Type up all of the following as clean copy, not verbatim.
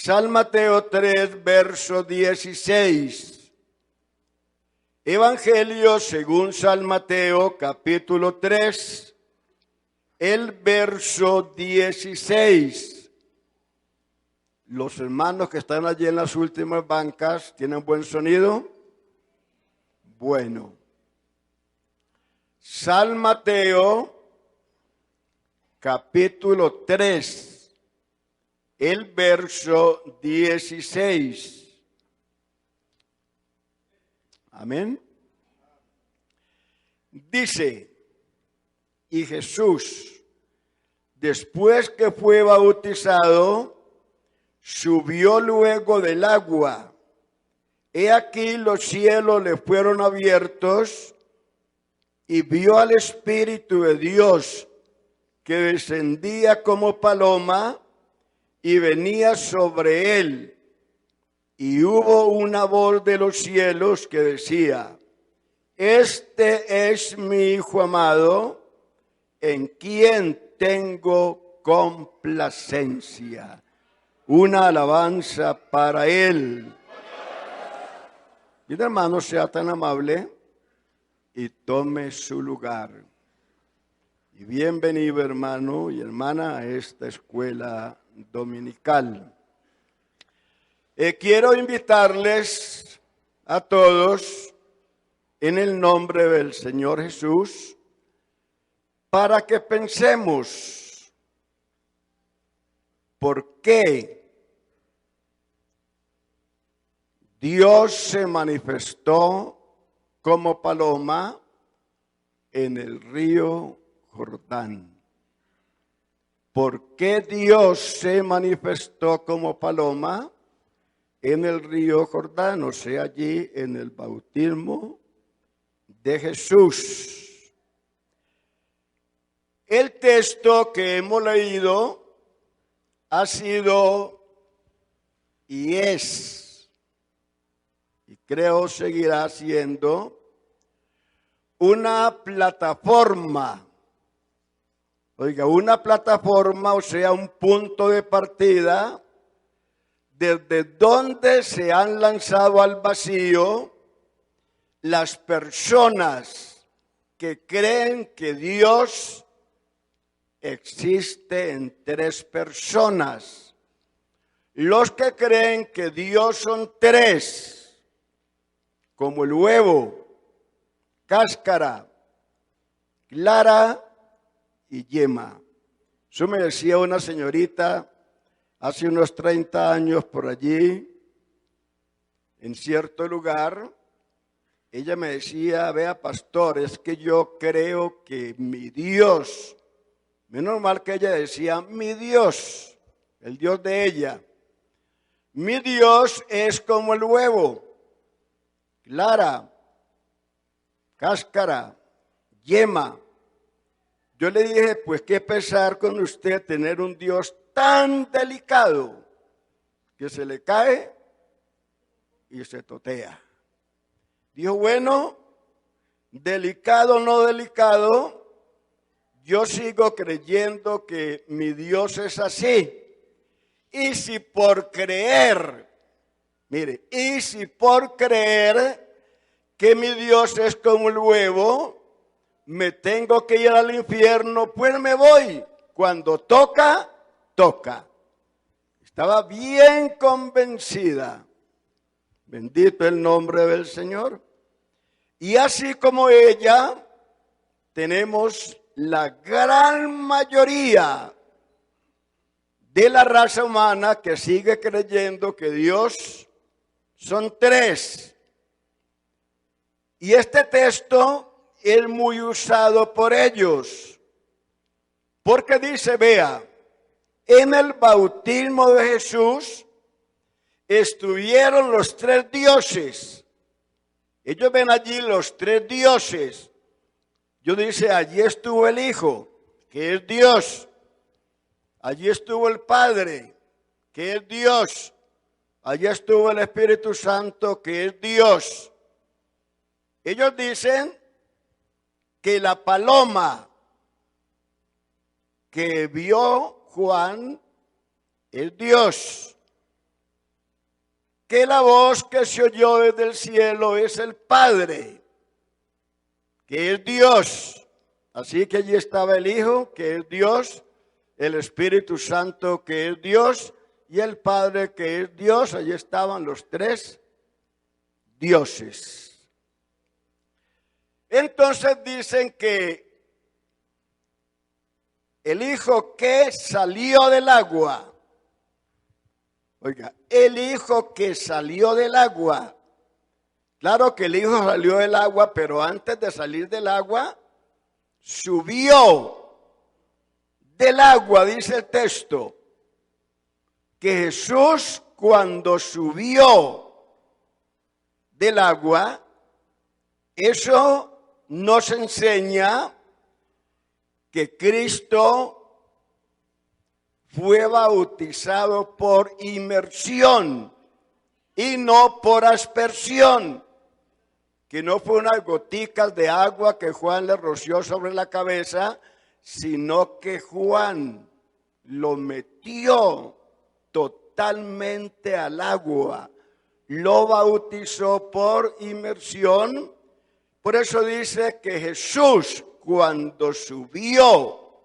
San Mateo 3, verso 16. Evangelio según San Mateo, capítulo 3, el verso 16. Los hermanos que están allí en las últimas bancas, ¿tienen buen sonido? Bueno. San Mateo, capítulo 3, el verso 16. Amén. Dice, y Jesús, después que fue bautizado, subió luego del agua. He aquí los cielos le fueron abiertos y vio al Espíritu de Dios que descendía como paloma y venía sobre él. Y hubo una voz de los cielos que decía, este es mi Hijo amado, en quien tengo complacencia. Una alabanza para él. Y hermano, sea tan amable y tome su lugar. Y bienvenido, hermano y hermana, a esta escuela dominical. Quiero invitarles a todos en el nombre del Señor Jesús para que pensemos por qué Dios se manifestó como paloma en el río Jordán. ¿Por qué Dios se manifestó como paloma en el río Jordán? O sea, allí en el bautismo de Jesús. El texto que hemos leído ha sido y es, y creo seguirá siendo, una plataforma. Oiga, una plataforma, o sea, un punto de partida desde donde se han lanzado al vacío las personas que creen que Dios existe en tres personas. Los que creen que Dios son tres, como el huevo, cáscara, clara y yema. Eso me decía una señorita hace unos 30 años por allí, en cierto lugar. Ella me decía, vea pastor, es que yo creo que mi Dios, menos mal que ella decía, mi Dios, el Dios de ella, mi Dios es como el huevo, clara, cáscara, yema. Yo le dije, pues qué pesar con usted tener un Dios tan delicado que se le cae y se totea. Dijo, bueno, delicado o no delicado, yo sigo creyendo que mi Dios es así. Y si por creer, mire, y si por creer que mi Dios es como el huevo, me tengo que ir al infierno, pues me voy. Cuando toca, toca. Estaba bien convencida. Bendito el nombre del Señor. Y así como ella, tenemos la gran mayoría de la raza humana que sigue creyendo que Dios son tres. Y este texto es muy usado por ellos, porque dice, vea, en el bautismo de Jesús estuvieron los tres dioses. Ellos ven allí los tres dioses. Yo dice, allí estuvo el Hijo, que es Dios. Allí estuvo el Padre, que es Dios. Allí estuvo el Espíritu Santo, que es Dios. Ellos dicen que la paloma que vio Juan es Dios. que la voz que se oyó desde el cielo es el Padre, que es Dios. Así que allí estaba el Hijo, que es Dios, el Espíritu Santo, que es Dios, y el Padre, que es Dios. Allí estaban los tres dioses. Entonces dicen que el Hijo que salió del agua, oiga, el Hijo que salió del agua, claro que el Hijo salió del agua, pero antes de salir del agua, subió del agua, dice el texto, que Jesús cuando subió del agua, eso nos enseña que Cristo fue bautizado por inmersión y no por aspersión, que no fue unas goticas de agua que Juan le roció sobre la cabeza, sino que Juan lo metió totalmente al agua, lo bautizó por inmersión. Por eso dice que Jesús cuando subió,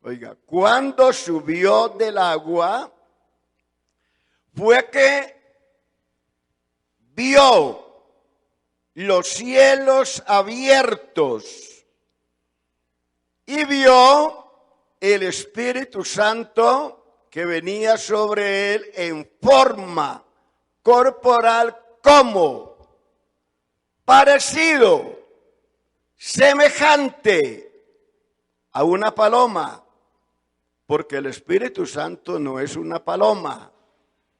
oiga, cuando subió del agua, fue que vio los cielos abiertos y vio el Espíritu Santo que venía sobre él en forma corporal como parecido, semejante a una paloma, porque el Espíritu Santo no es una paloma.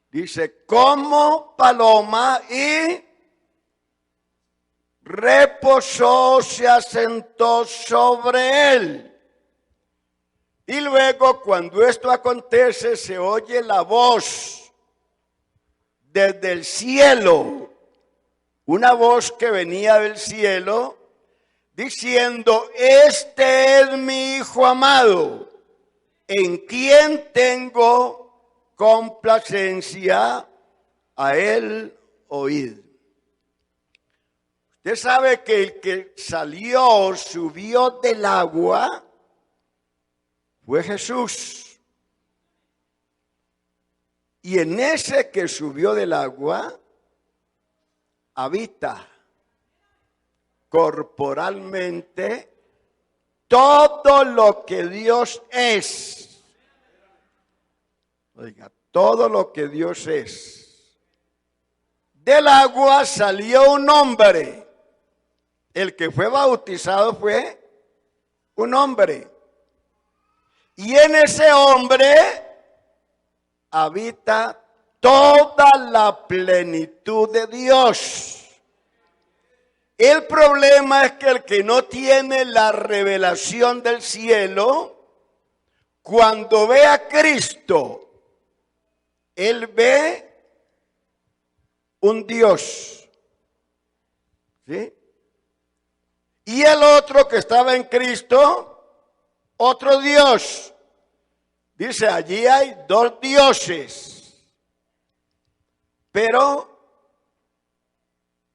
Dice, como paloma, y reposó, se asentó sobre él. Y luego, cuando esto acontece, se oye la voz desde el cielo, una voz que venía del cielo, diciendo, este es mi Hijo amado, en quien tengo complacencia, a él oíd. Usted sabe que el que subió del agua, fue Jesús. Y en ese que subió del agua, habita corporalmente todo lo que Dios es. Oiga, todo lo que Dios es. Del agua salió un hombre. El que fue bautizado fue un hombre. Y en ese hombre habita toda la plenitud de Dios. El problema es que el que no tiene la revelación del cielo, cuando ve a Cristo, él ve un Dios. ¿Sí? Y el otro que estaba en Cristo, otro Dios. Dice, allí hay dos dioses. Pero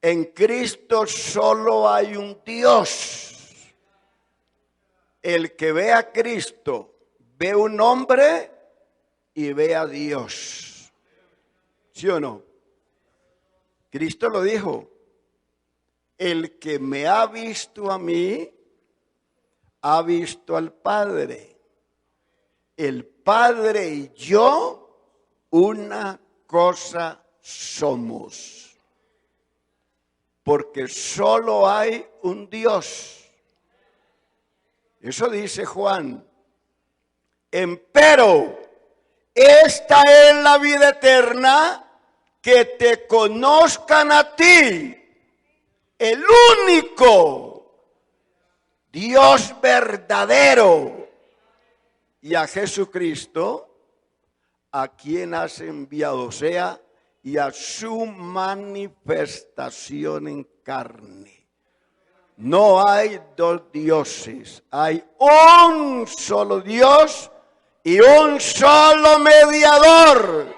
en Cristo solo hay un Dios. El que ve a Cristo, ve un hombre y ve a Dios. ¿Sí o no? Cristo lo dijo. El que me ha visto a mí, ha visto al Padre. El Padre y yo, una cosa somos. Porque solo hay un Dios. Eso dice Juan. Empero, esta es la vida eterna, que te conozcan a ti, el único Dios verdadero, y a Jesucristo, a quien has enviado, o sea, y a su manifestación en carne. No hay dos dioses, hay un solo Dios y un solo mediador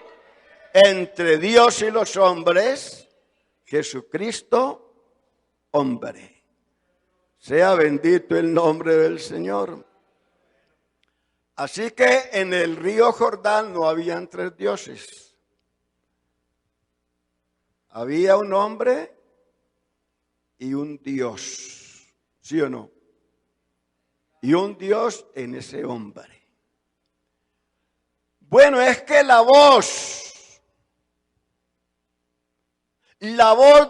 entre Dios y los hombres, Jesucristo, hombre. Sea bendito el nombre del Señor. Así que en el río Jordán no habían tres dioses. Había un hombre y un Dios. ¿Sí o no? Y un Dios en ese hombre. Bueno, es que la voz,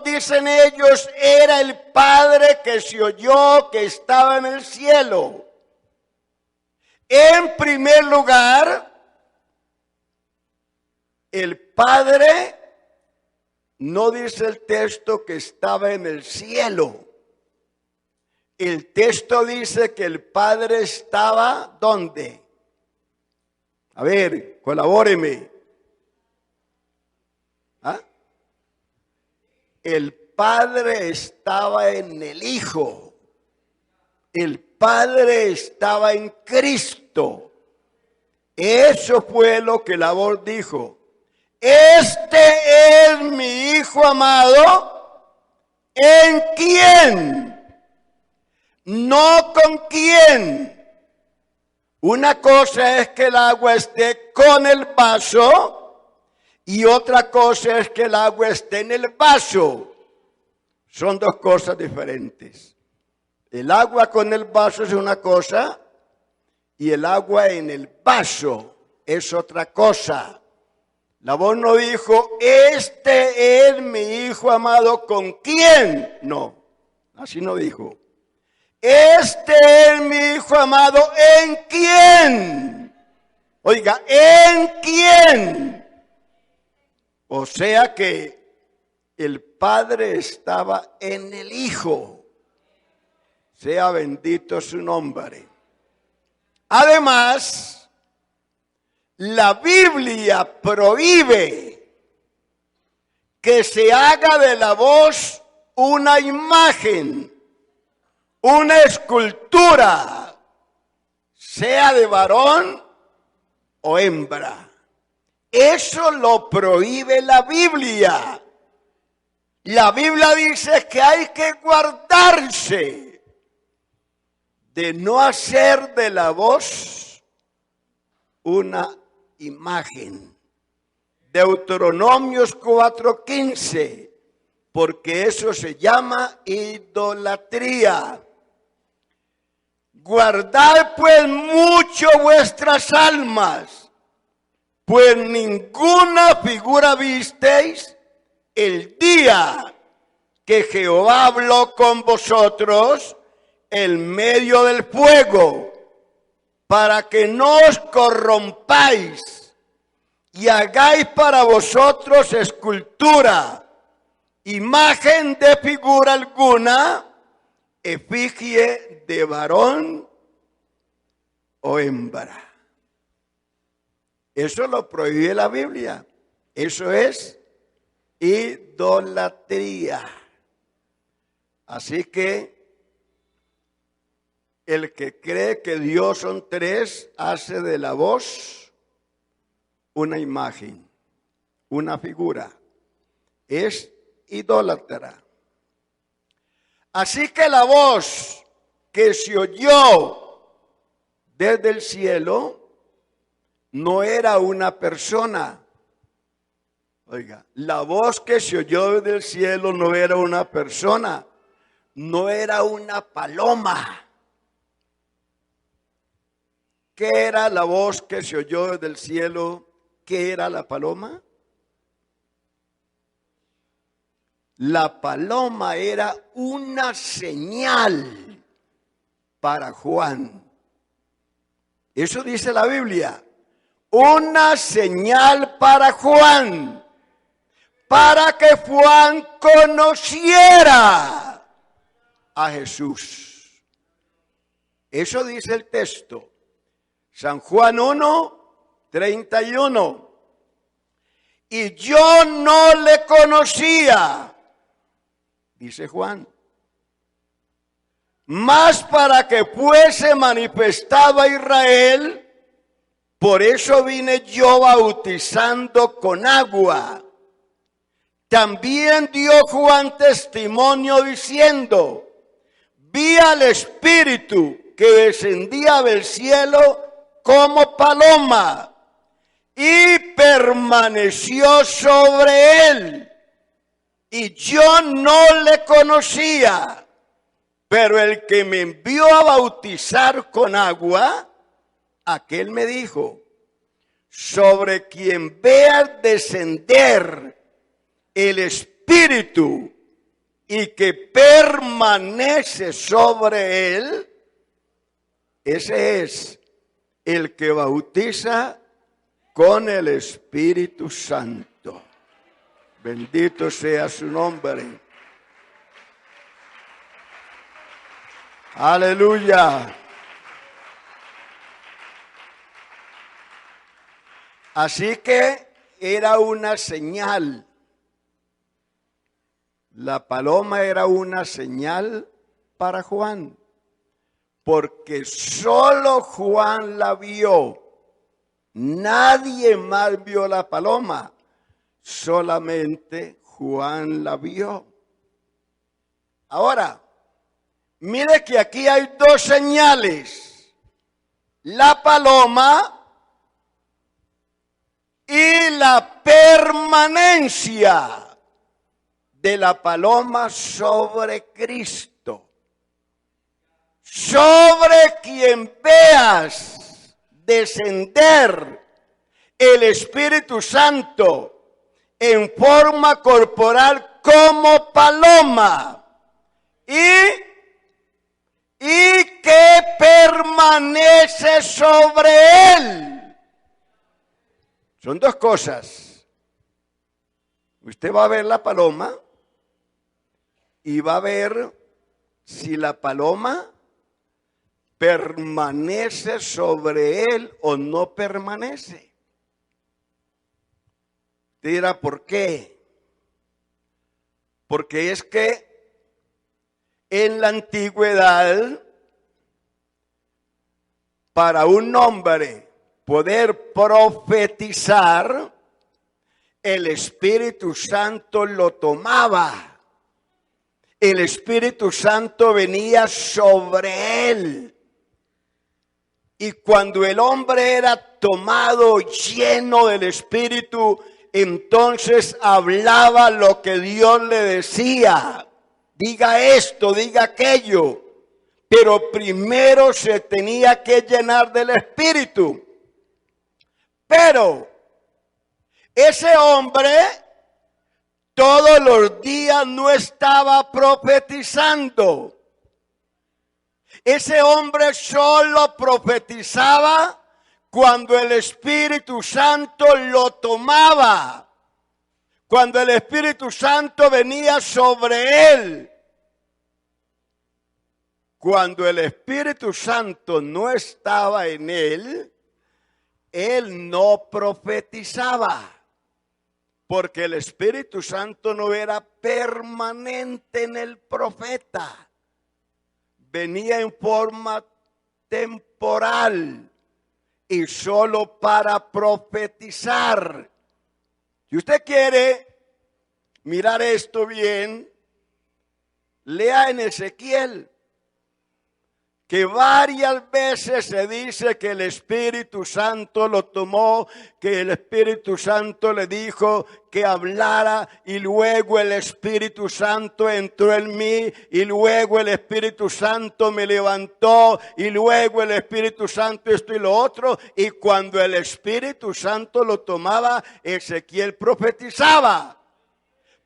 dicen ellos, era el Padre que se oyó, que estaba en el cielo. En primer lugar, el Padre, no dice el texto que estaba en el cielo. El texto dice que el Padre estaba, ¿dónde? A ver, colabóreme. ¿Ah? El Padre estaba en el Hijo. El Padre estaba en Cristo. Eso fue lo que la voz dijo. Este es mi Hijo amado, ¿en quién? No con quién. Una cosa es que el agua esté con el vaso y otra cosa es que el agua esté en el vaso. Son dos cosas diferentes. El agua con el vaso es una cosa y el agua en el vaso es otra cosa. La voz no dijo, este es mi Hijo amado, ¿con quién? No, así no dijo. Este es mi Hijo amado, ¿en quién? Oiga, ¿en quién? O sea que el Padre estaba en el Hijo. Sea bendito su nombre. Además, la Biblia prohíbe que se haga de la voz una imagen, una escultura, sea de varón o hembra. Eso lo prohíbe la Biblia. La Biblia dice que hay que guardarse de no hacer de la voz una imagen. Deuteronomios 4:15, porque eso se llama idolatría. Guardad pues mucho vuestras almas, pues ninguna figura visteis el día que Jehová habló con vosotros en medio del fuego, para que no os corrompáis y hagáis para vosotros escultura, imagen de figura alguna, efigie de varón o hembra. Eso lo prohíbe la Biblia. Eso es idolatría. Así que el que cree que Dios son tres, hace de la voz una imagen, una figura. Es idólatra. Así que la voz que se oyó desde el cielo no era una persona. Oiga, la voz que se oyó desde el cielo no era una persona, no era una paloma. ¿Qué era la voz que se oyó desde el cielo? ¿Qué era la paloma? La paloma era una señal para Juan. Eso dice la Biblia. Una señal para Juan. Para que Juan conociera a Jesús. Eso dice el texto. San Juan 1:31. Y yo no le conocía, dice Juan, mas para que fuese manifestado a Israel por eso vine yo bautizando con agua. También dio Juan testimonio diciendo, vi al Espíritu que descendía del cielo como paloma y permaneció sobre él. Y yo no le conocía, pero el que me envió a bautizar con agua, aquel me dijo, sobre quien veas descender el Espíritu y que permanece sobre él, ese es el que bautiza con el Espíritu Santo. Bendito sea su nombre. Aleluya. Así que era una señal. La paloma era una señal para Juan, porque solo Juan la vio. Nadie más vio la paloma, solamente Juan la vio. Ahora, mire que aquí hay dos señales. La paloma y la permanencia de la paloma sobre Cristo. Sobre quien veas descender el Espíritu Santo en forma corporal como paloma y que permanece sobre él. Son dos cosas. Usted va a ver la paloma y va a ver si la paloma permanece sobre él o no permanece. Usted dirá, ¿por qué? Porque es que en la antigüedad, para un hombre poder profetizar, el Espíritu Santo lo tomaba. El Espíritu Santo venía sobre él. Y cuando el hombre era tomado, lleno del Espíritu, entonces hablaba lo que Dios le decía. Diga esto, diga aquello. Pero primero se tenía que llenar del Espíritu. Pero ese hombre todos los días no estaba profetizando. Ese hombre solo profetizaba cuando el Espíritu Santo lo tomaba. Cuando el Espíritu Santo venía sobre él. Cuando el Espíritu Santo no estaba en él, él no profetizaba. Porque el Espíritu Santo no era permanente en el profeta. Venía en forma temporal y solo para profetizar. Si usted quiere mirar esto bien, lea en Ezequiel, que varias veces se dice que el Espíritu Santo lo tomó, que el Espíritu Santo le dijo que hablara y luego el Espíritu Santo entró en mí y luego el Espíritu Santo me levantó y luego el Espíritu Santo esto y lo otro. Y cuando el Espíritu Santo lo tomaba, Ezequiel profetizaba.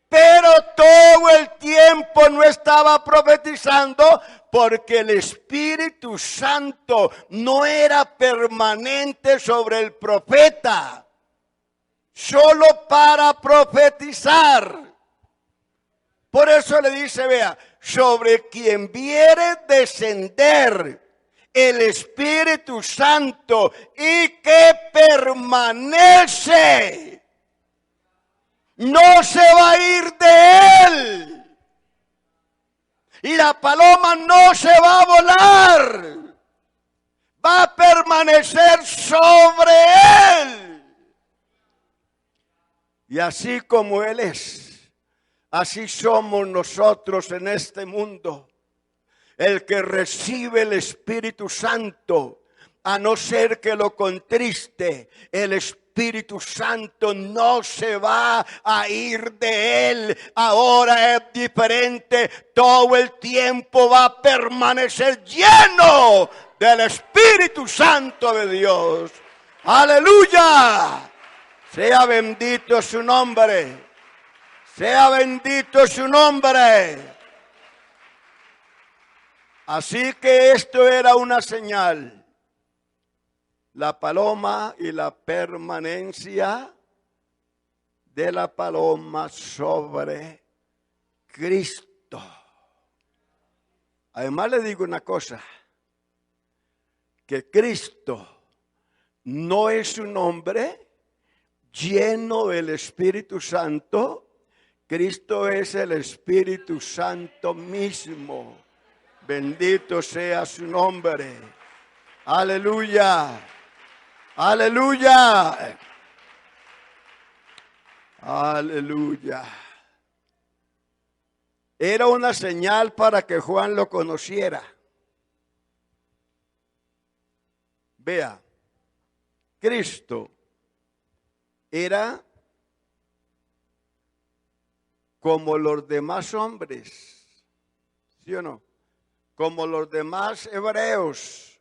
Pero todo el tiempo no estaba profetizando porque el Espíritu Santo no era permanente sobre el profeta, solo para profetizar. Por eso le dice, vea, sobre quien viere descender el Espíritu Santo y que permanece, no se va a ir de él. Y la paloma no se va a volar. va a permanecer sobre él. Y así como él es, así somos nosotros en este mundo. El que recibe el Espíritu Santo, a no ser que lo contriste, el Espíritu Santo no se va a ir de él. Ahora es diferente. Todo el tiempo va a permanecer lleno del Espíritu Santo de Dios. ¡Aleluya! Sea bendito su nombre. Sea bendito su nombre. Así que esto era una señal. La paloma y la permanencia de la paloma sobre Cristo. Además le digo una cosa, que Cristo no es un hombre lleno del Espíritu Santo. Cristo es el Espíritu Santo mismo. Bendito sea su nombre. Aleluya. Aleluya. Aleluya. Era una señal para que Juan lo conociera. Vea, Cristo era como los demás hombres, ¿sí o no? Como los demás hebreos.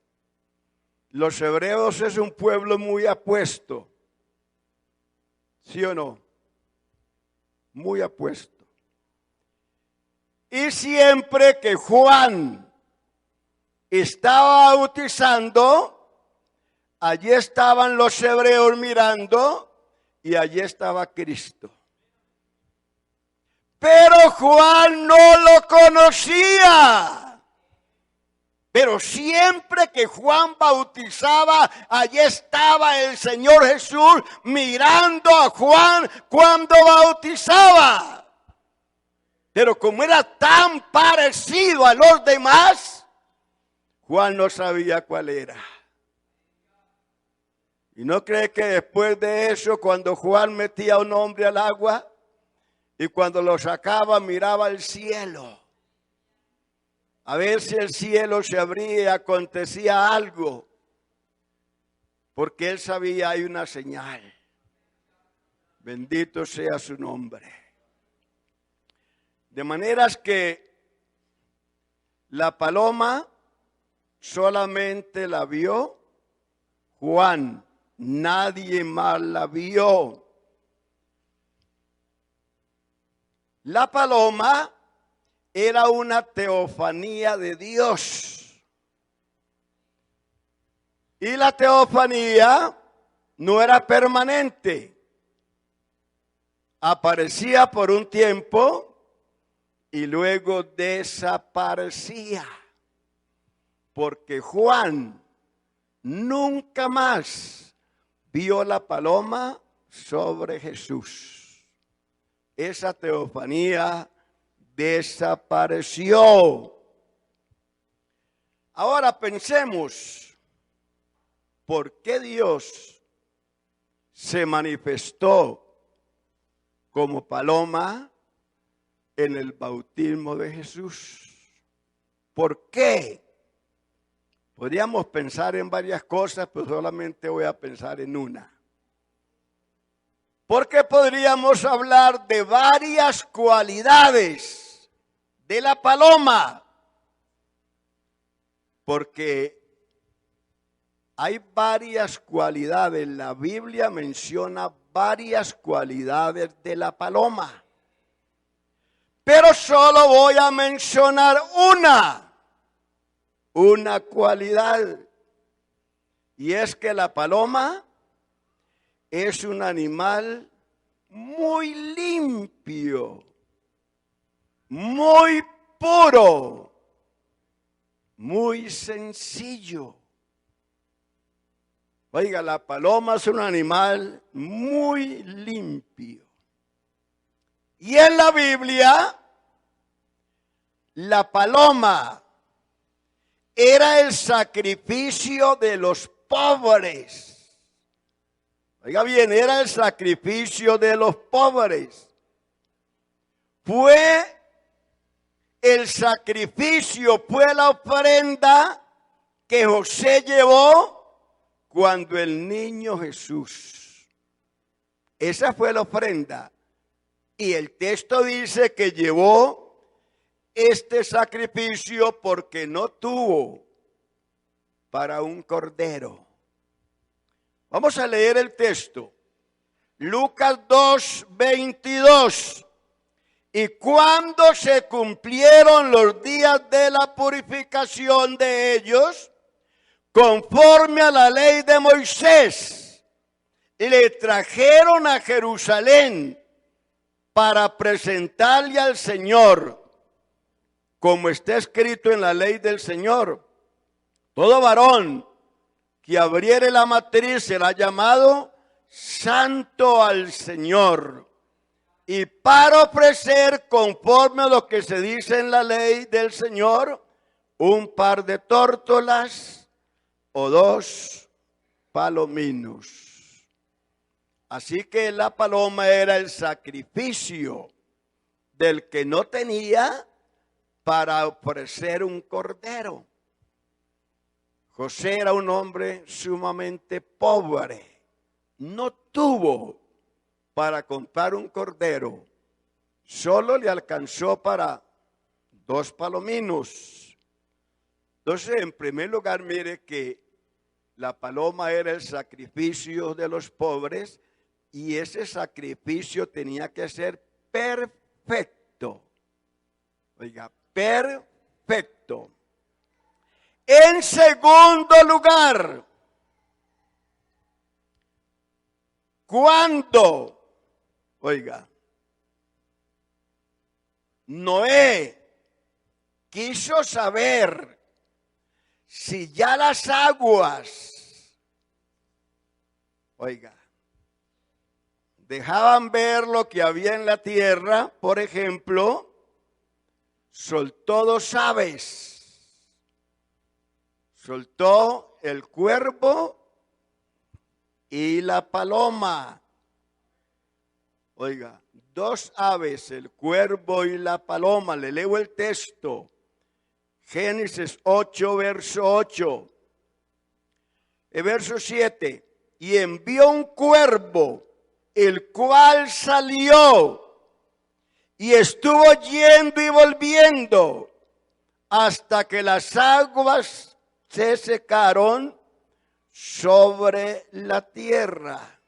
Los hebreos es un pueblo muy apuesto, ¿sí o no? Muy apuesto. Y siempre que Juan estaba bautizando, allí estaban los hebreos mirando y allí estaba Cristo. Pero Juan no lo conocía. Pero siempre que Juan bautizaba, allí estaba el Señor Jesús mirando a Juan cuando bautizaba. Pero como era tan parecido a los demás, Juan no sabía cuál era. ¿Y no cree que después de eso, cuando Juan metía a un hombre al agua y cuando lo sacaba miraba al cielo? A ver si el cielo se abría y acontecía algo. Porque él sabía, hay una señal. Bendito sea su nombre. De maneras que la paloma solamente la vio Juan. Nadie más la vio. La paloma era una teofanía de Dios. Y la teofanía no era permanente. Aparecía por un tiempo y luego desaparecía. Porque Juan nunca más vio la paloma sobre Jesús. Esa teofanía desapareció. Ahora pensemos, ¿por qué Dios se manifestó como paloma en el bautismo de Jesús? ¿Por qué? Podríamos pensar en varias cosas, pero solamente voy a pensar en una. Porque podríamos hablar de varias cualidades de la paloma. Porque hay varias cualidades. La Biblia menciona varias cualidades de la paloma. Pero solo voy a mencionar una cualidad. Y es que la paloma es un animal muy limpio, muy puro, muy sencillo. Oiga, la paloma es un animal muy limpio. Y en la Biblia, la paloma era el sacrificio de los pobres. Oiga bien, era el sacrificio de los pobres. Fue el sacrificio, fue la ofrenda que José llevó cuando el niño Jesús. Esa fue la ofrenda. Y el texto dice que llevó este sacrificio porque no tuvo para un cordero. Vamos a leer el texto. Lucas 2:22. Y cuando se cumplieron los días de la purificación de ellos, conforme a la ley de Moisés, le trajeron a Jerusalén para presentarle al Señor, como está escrito en la ley del Señor. Todo varón que abriere la matriz será llamado santo al Señor. Y para ofrecer, conforme a lo que se dice en la ley del Señor, un par de tórtolas o 2 palominos. Así que la paloma era el sacrificio del que no tenía para ofrecer un cordero. José era un hombre sumamente pobre. No tuvo para comprar un cordero. Solo le alcanzó para 2 palominos. Entonces, en primer lugar, mire que la paloma era el sacrificio de los pobres y ese sacrificio tenía que ser perfecto. Oiga, perfecto. En segundo lugar, cuando, oiga, Noé quiso saber si ya las aguas, oiga, dejaban ver lo que había en la tierra, por ejemplo, soltó 2 aves. Soltó el cuervo y la paloma. Oiga, 2 aves, el cuervo y la paloma. Le leo el texto. Génesis 8, verso 8. El verso 7. Y envió un cuervo, el cual salió y estuvo yendo y volviendo hasta que las aguas se secaron sobre la tierra.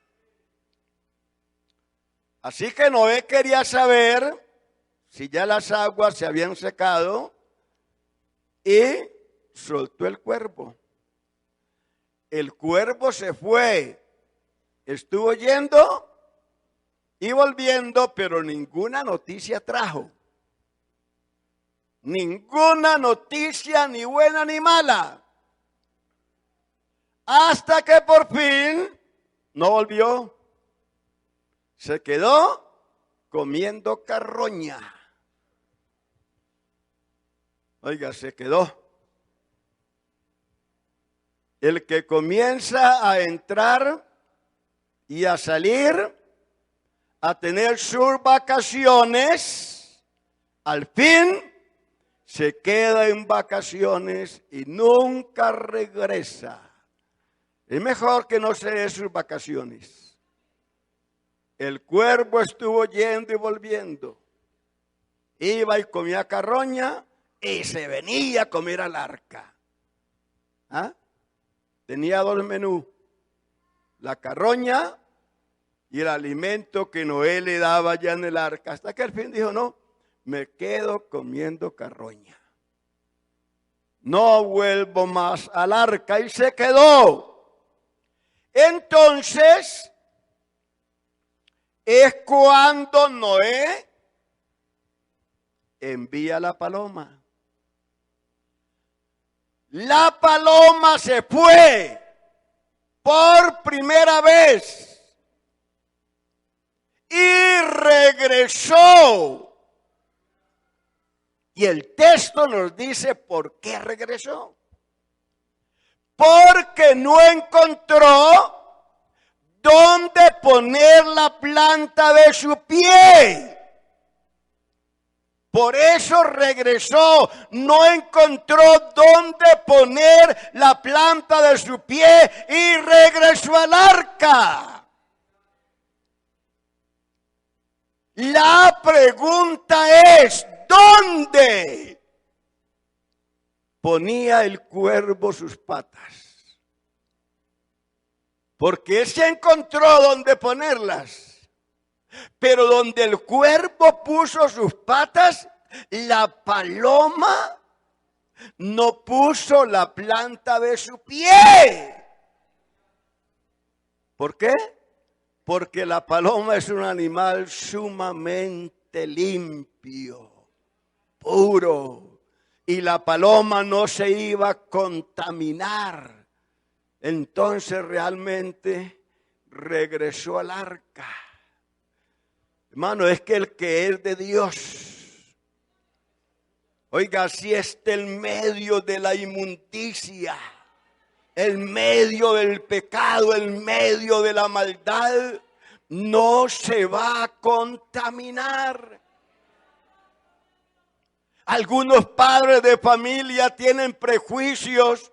Así que Noé quería saber si ya las aguas se habían secado y soltó el cuervo. El cuervo se fue, estuvo yendo y volviendo, pero ninguna noticia trajo. Ninguna noticia, ni buena ni mala. Hasta que por fin no volvió. Se quedó comiendo carroña. Oiga, se quedó. El que comienza a entrar y a salir, a tener sus vacaciones, al fin se queda en vacaciones y nunca regresa. Es mejor que no se dé sus vacaciones. El cuervo estuvo yendo y volviendo. Iba y comía carroña y se venía a comer al arca. ¿Ah? Tenía 2 menús. La carroña y el alimento que Noé le daba allá en el arca. Hasta que al fin dijo, no, me quedo comiendo carroña. No vuelvo más al arca. Y se quedó. Entonces, es cuando Noé envía la paloma. La paloma se fue por primera vez y regresó. Y el texto nos dice por qué regresó. porque no encontró dónde poner la planta de su pie. Por eso regresó, no encontró dónde poner la planta de su pie y regresó al arca. La pregunta es, ¿dónde ponía el cuervo sus patas? Porque él se encontró dónde ponerlas. Pero donde el cuervo puso sus patas, la paloma no puso la planta de su pie. ¿Por qué? Porque la paloma es un animal sumamente limpio, puro. Y la paloma no se iba a contaminar. Entonces realmente regresó al arca. Hermano, es que el que es de Dios, oiga, si está en medio de la inmundicia, en medio del pecado, en medio de la maldad, no se va a contaminar. Algunos padres de familia tienen prejuicios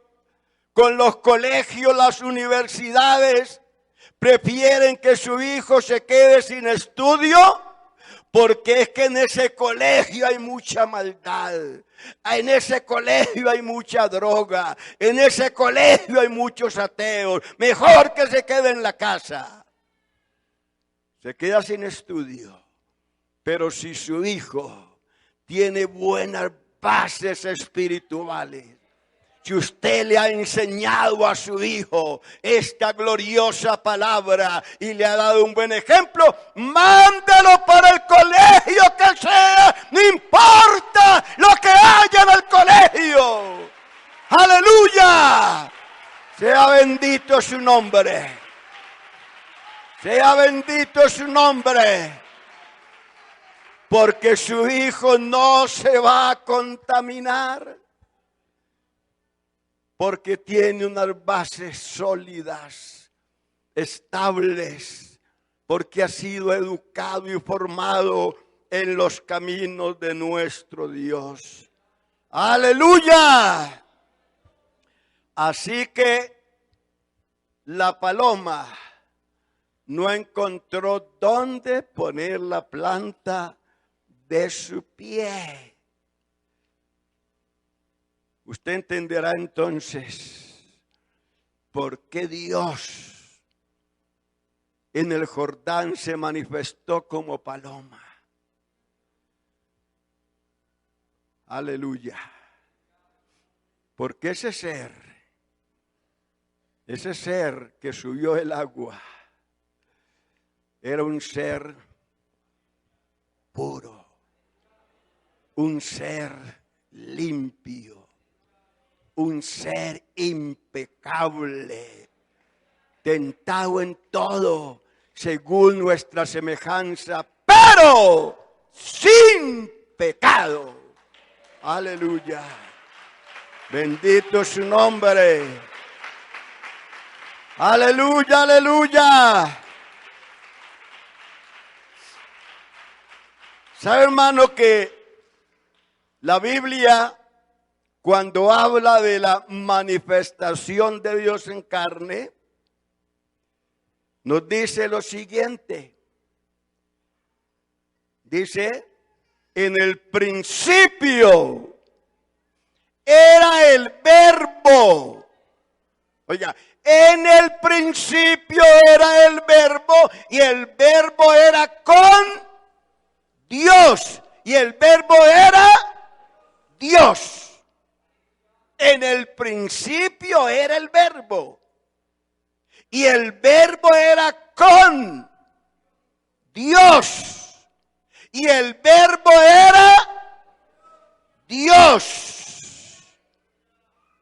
con los colegios, las universidades. Prefieren que su hijo se quede sin estudio porque es que en ese colegio hay mucha maldad. En ese colegio hay mucha droga. En ese colegio hay muchos ateos. Mejor que se quede en la casa. Se queda sin estudio. Pero si su hijo tiene buenas bases espirituales, si usted le ha enseñado a su hijo esta gloriosa palabra y le ha dado un buen ejemplo, mándelo para el colegio que sea, no importa lo que haya en el colegio. ¡Aleluya! Sea bendito su nombre. Sea bendito su nombre. Porque su hijo no se va a contaminar. Porque tiene unas bases sólidas, estables, porque ha sido educado y formado en los caminos de nuestro Dios. ¡Aleluya! Así que la paloma no encontró dónde poner la planta de su pie. Usted entenderá entonces por qué Dios en el Jordán se manifestó como paloma. Aleluya. Porque ese ser que subió del agua, era un ser puro, un ser limpio, un ser impecable, tentado en todo según nuestra semejanza, pero sin pecado. Aleluya. Bendito su nombre. Aleluya, aleluya. ¿Sabe, hermano, que la Biblia, cuando habla de la manifestación de Dios en carne, nos dice lo siguiente? Dice, en el principio era el verbo. Oiga, en el principio era el verbo y el verbo era con Dios y el verbo era Dios. En el principio era el verbo y el verbo era con Dios y el verbo era Dios.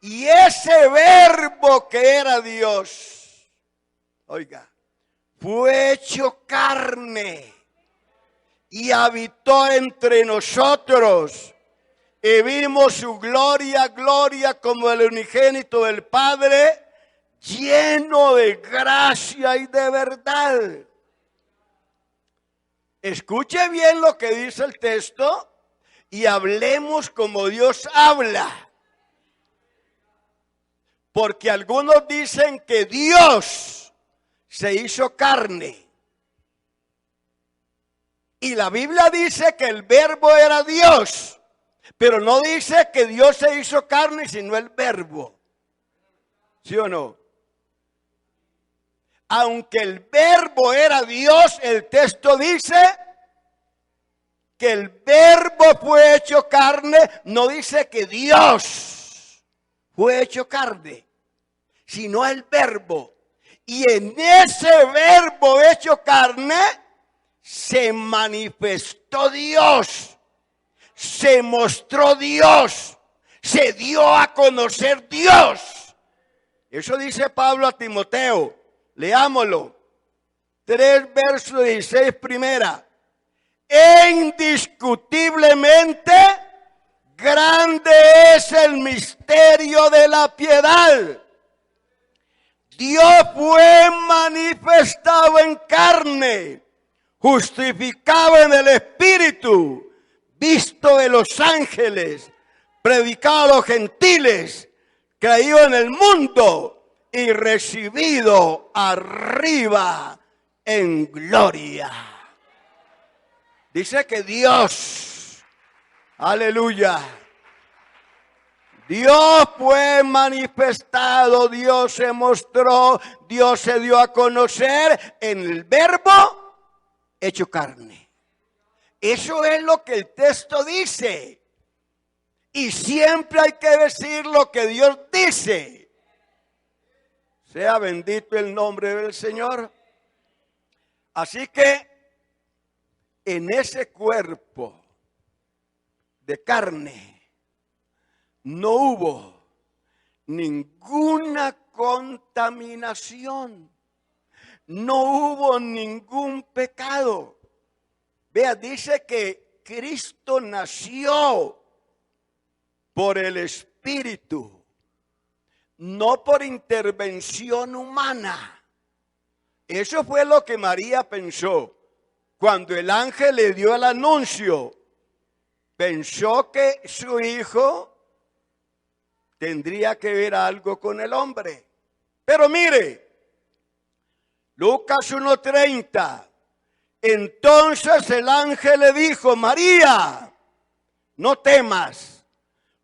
Y ese verbo que era Dios, oiga, fue hecho carne y habitó entre nosotros. y vimos su gloria, gloria como el unigénito del Padre, lleno de gracia y de verdad. Escuche bien lo que dice el texto y hablemos como Dios habla. Porque algunos dicen que Dios se hizo carne. Y la Biblia dice que el verbo era Dios. Pero no dice que Dios se hizo carne, sino el verbo. ¿Sí o no? Aunque el verbo era Dios, el texto dice que el verbo fue hecho carne, no dice que Dios fue hecho carne, sino el verbo. Y en ese verbo hecho carne se manifestó Dios, se mostró Dios, se dio a conocer Dios. Eso dice Pablo a Timoteo. Leámoslo. 3 versos 16 primera. E indiscutiblemente grande es el misterio de la piedad. Dios fue manifestado en carne, justificado en el Espíritu, visto de los ángeles, predicado a los gentiles, creído en el mundo y recibido arriba en gloria. Dice que Dios, aleluya, Dios fue manifestado, Dios se mostró, Dios se dio a conocer en el verbo hecho carne. Eso es lo que el texto dice. Y siempre hay que decir lo que Dios dice. Sea bendito el nombre del Señor. Así que en ese cuerpo de carne no hubo ninguna contaminación, no hubo ningún pecado. Vea, dice que Cristo nació por el Espíritu, no por intervención humana. Eso fue lo que María pensó. Cuando el ángel le dio el anuncio, pensó que su hijo tendría que ver algo con el hombre. Pero mire, Lucas 1:30. Entonces el ángel le dijo: María, no temas,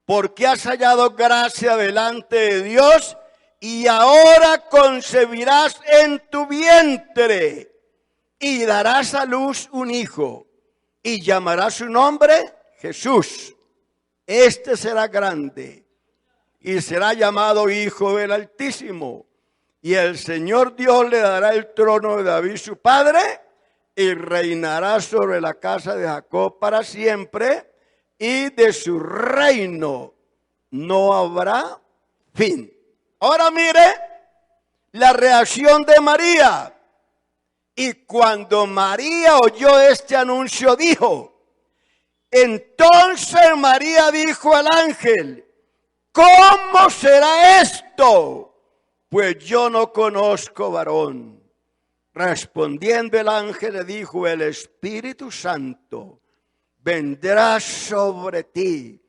porque has hallado gracia delante de Dios, y ahora concebirás en tu vientre y darás a luz un hijo, y llamarás su nombre Jesús. Este será grande y será llamado Hijo del Altísimo, y el Señor Dios le dará el trono de David su padre, y reinará sobre la casa de Jacob para siempre, y de su reino no habrá fin. Ahora mire la reacción de María. Y cuando María oyó este anuncio, dijo: entonces María dijo al ángel: ¿cómo será esto? Pues yo no conozco varón. Respondiendo el ángel le dijo: el Espíritu Santo vendrá sobre ti,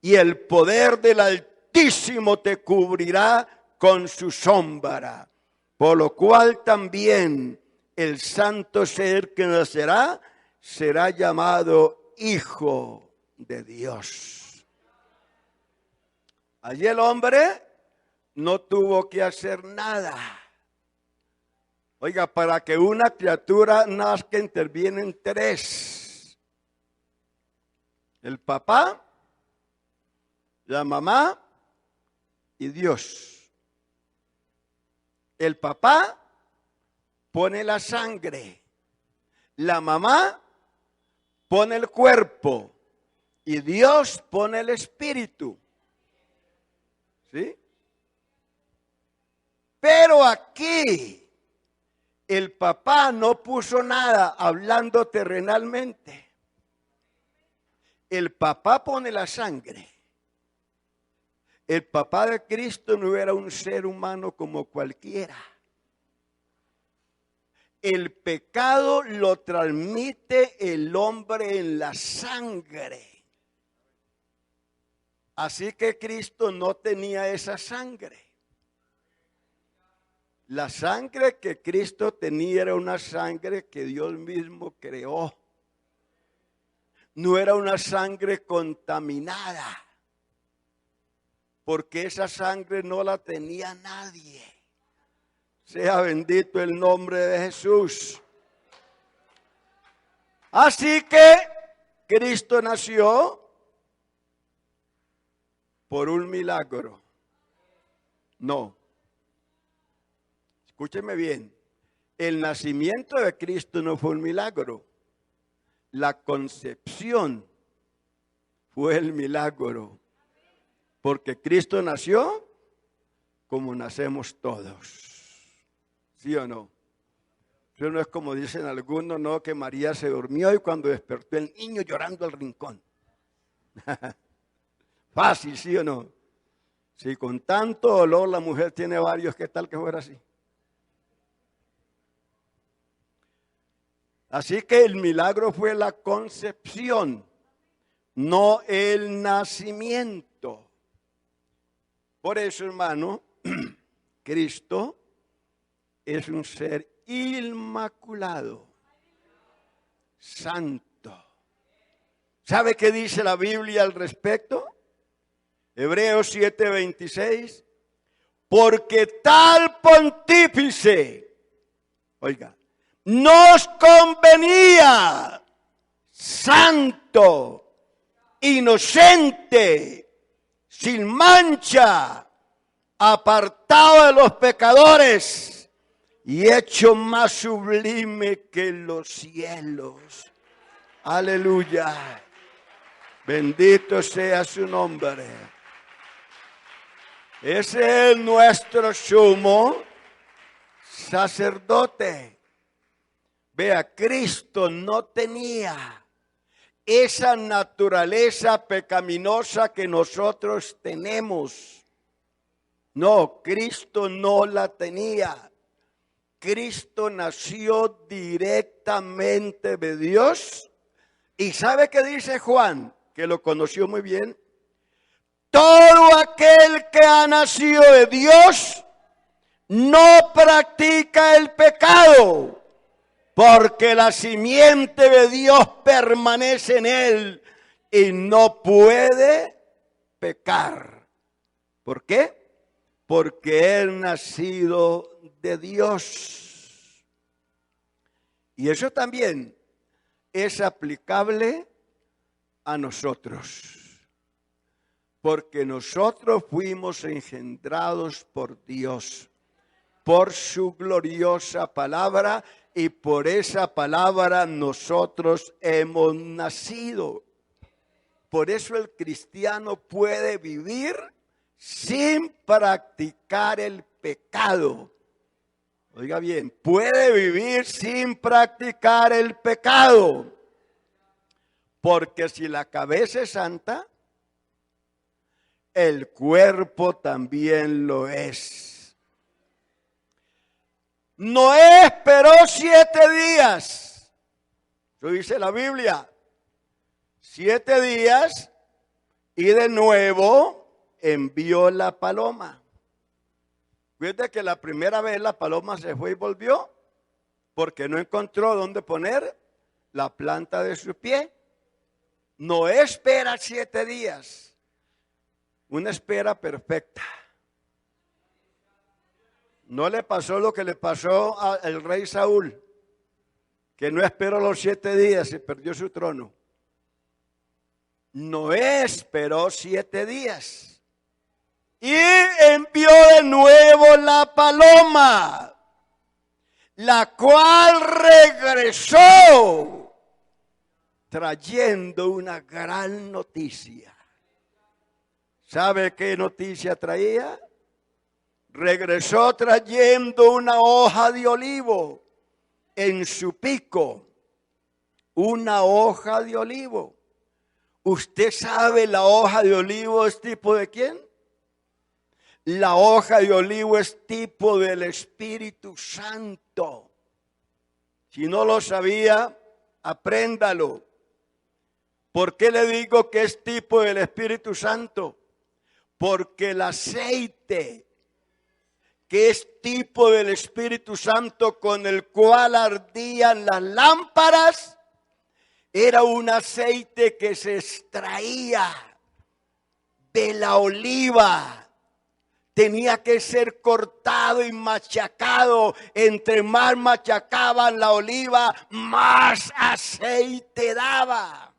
y el poder del Altísimo te cubrirá con su sombra, por lo cual también el santo ser que nacerá será llamado Hijo de Dios. Allí el hombre no tuvo que hacer nada. Oiga, para que una criatura nazca intervienen 3. El papá, la mamá y Dios. El papá pone la sangre, la mamá pone el cuerpo y Dios pone el espíritu. ¿Sí? Pero aquí el papá no puso nada hablando terrenalmente. el papá pone la sangre. El papá de Cristo no era un ser humano como cualquiera. El pecado lo transmite el hombre en la sangre. Así que Cristo no tenía esa sangre. La sangre que Cristo tenía era una sangre que Dios mismo creó. No era una sangre contaminada, porque esa sangre no la tenía nadie. Sea bendito el nombre de Jesús. Así que Cristo nació por un milagro. No. Escúcheme bien. El nacimiento de Cristo no fue un milagro. La concepción fue el milagro. Porque Cristo nació como nacemos todos. ¿Sí o no? Eso no es como dicen algunos, no, que María se durmió y cuando despertó el niño llorando al rincón. Fácil, ¿sí o no? Si con tanto dolor la mujer tiene varios, ¿qué tal que fuera así? Así que el milagro fue la concepción, no el nacimiento. Por eso, hermano, Cristo es un ser inmaculado, santo. ¿Sabe qué dice la Biblia al respecto? Hebreos 7:26. Porque tal pontífice, oiga, nos convenía santo, inocente, sin mancha, apartado de los pecadores y hecho más sublime que los cielos. Aleluya. Bendito sea su nombre. Ese es nuestro sumo sacerdote. Vea, Cristo no tenía esa naturaleza pecaminosa que nosotros tenemos. No, Cristo no la tenía. Cristo nació directamente de Dios. ¿Y sabe qué dice Juan? Que lo conoció muy bien. Todo aquel que ha nacido de Dios no practica el pecado, porque la simiente de Dios permanece en él y no puede pecar. ¿Por qué? Porque es nacido de Dios. Y eso también es aplicable a nosotros. Porque nosotros fuimos engendrados por Dios, por su gloriosa palabra, y por esa palabra nosotros hemos nacido. Por eso el cristiano puede vivir sin practicar el pecado. Oiga bien, puede vivir sin practicar el pecado. Porque si la cabeza es santa, el cuerpo también lo es. Noé esperó 7 días. Eso dice la Biblia. 7 días y de nuevo envió la paloma. Fíjate que la primera vez la paloma se fue y volvió porque no encontró dónde poner la planta de su pie. Noé espera 7 días. Una espera perfecta. No le pasó lo que le pasó al rey Saúl, que no esperó los 7 días y perdió su trono. Noé esperó 7 días y envió de nuevo la paloma, la cual regresó trayendo una gran noticia. ¿Sabe qué noticia traía? Regresó trayendo una hoja de olivo en su pico. Una hoja de olivo. ¿Usted sabe la hoja de olivo es tipo de quién? La hoja de olivo es tipo del Espíritu Santo. Si no lo sabía, apréndalo. ¿Por qué le digo que es tipo del Espíritu Santo? Porque el aceite que es tipo del Espíritu Santo con el cual ardían las lámparas, era un aceite que se extraía de la oliva. Tenía que ser cortado y machacado. Entre más machacaban la oliva, más aceite daba.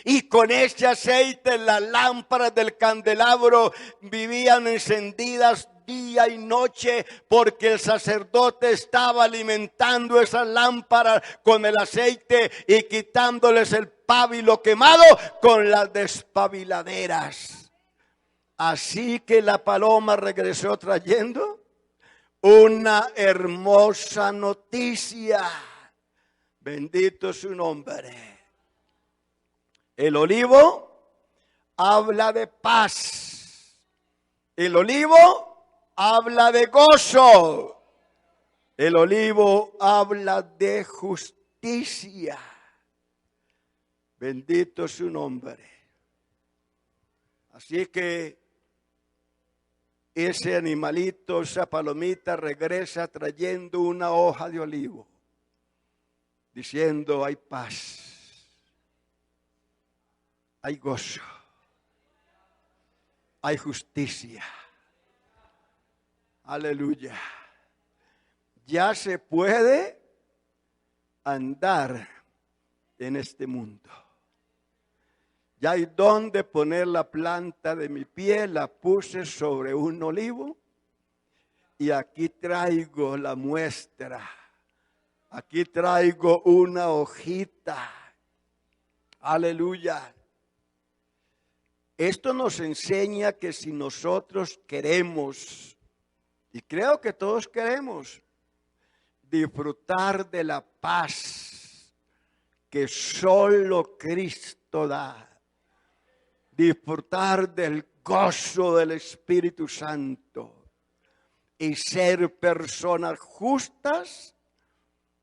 Y con ese aceite las lámparas del candelabro vivían encendidas día y noche, porque el sacerdote estaba alimentando esas lámparas con el aceite y quitándoles el pábilo quemado con las despabiladeras. Así que la paloma regresó trayendo una hermosa noticia. Bendito es su nombre. El olivo habla de paz. El olivo habla de gozo. El olivo habla de justicia. Bendito es su nombre. Así que ese animalito, esa palomita regresa trayendo una hoja de olivo, diciendo: hay paz, hay gozo, hay justicia. Aleluya. Ya se puede andar en este mundo. Ya hay donde poner la planta de mi pie, la puse sobre un olivo y aquí traigo la muestra. Aquí traigo una hojita. Aleluya. Esto nos enseña que si nosotros queremos, y creo que todos queremos, disfrutar de la paz que solo Cristo da, disfrutar del gozo del Espíritu Santo y ser personas justas,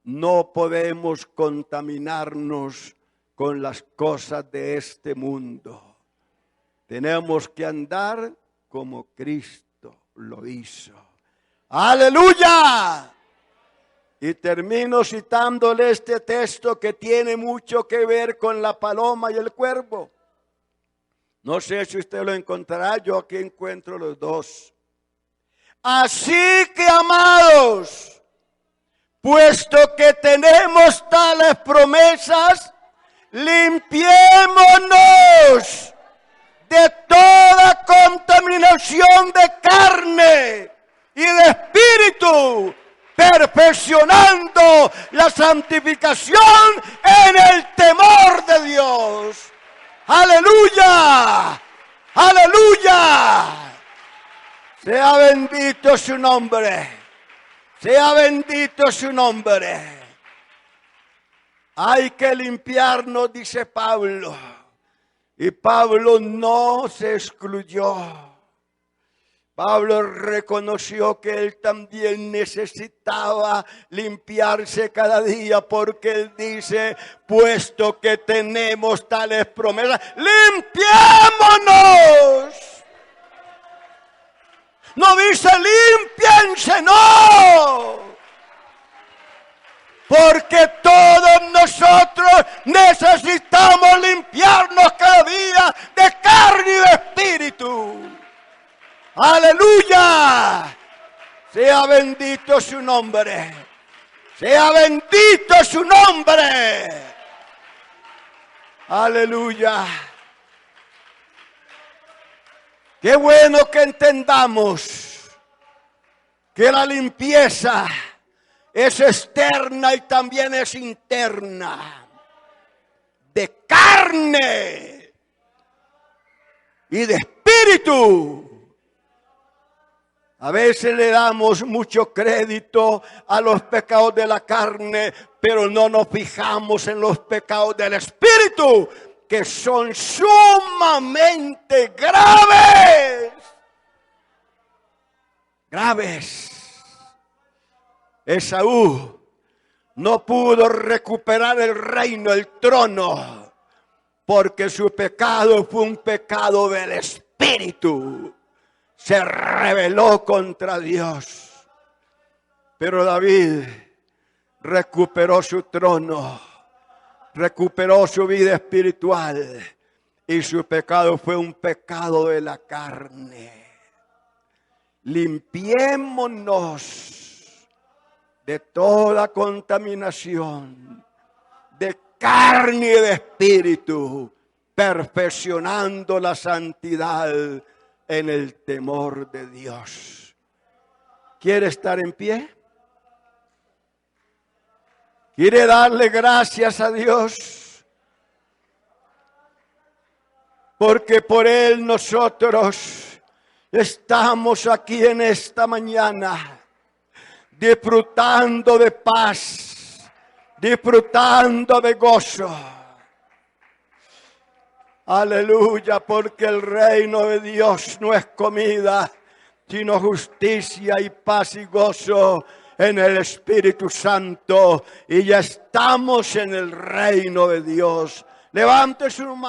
no podemos contaminarnos con las cosas de este mundo. Tenemos que andar como Cristo lo hizo. ¡Aleluya! Y termino citándole este texto que tiene mucho que ver con la paloma y el cuervo. No sé si usted lo encontrará, yo aquí encuentro los dos. Así que, amados, puesto que tenemos tales promesas, limpiémonos de toda contaminación de carne y de espíritu, perfeccionando la santificación en el temor de Dios. ¡Aleluya! ¡Aleluya! Sea bendito su nombre. Sea bendito su nombre. Hay que limpiarnos, dice Pablo. Y Pablo no se excluyó. Pablo reconoció que él también necesitaba limpiarse cada día, porque él dice: puesto que tenemos tales promesas, limpiémonos. No dice límpiense, no. Porque todos nosotros necesitamos limpiarnos cada día de carne y de espíritu. ¡Aleluya! Sea bendito su nombre. Sea bendito su nombre. ¡Aleluya! Qué bueno que entendamos que la limpieza es externa y también es interna. De carne y de espíritu. A veces le damos mucho crédito a los pecados de la carne, pero no nos fijamos en los pecados del espíritu. que son sumamente graves. Graves. Esaú no pudo recuperar el reino, el trono, porque su pecado fue un pecado del espíritu. Se rebeló contra Dios. Pero David recuperó su trono, recuperó su vida espiritual, y su pecado fue un pecado de la carne. Limpiémonos de toda contaminación de carne y de espíritu, perfeccionando la santidad en el temor de Dios. ¿Quiere estar en pie? ¿Quiere darle gracias a Dios? Porque por Él nosotros estamos aquí en esta mañana, disfrutando de paz, disfrutando de gozo. Aleluya, porque el reino de Dios no es comida, sino justicia y paz y gozo en el Espíritu Santo. Y ya estamos en el reino de Dios. Levante su mano.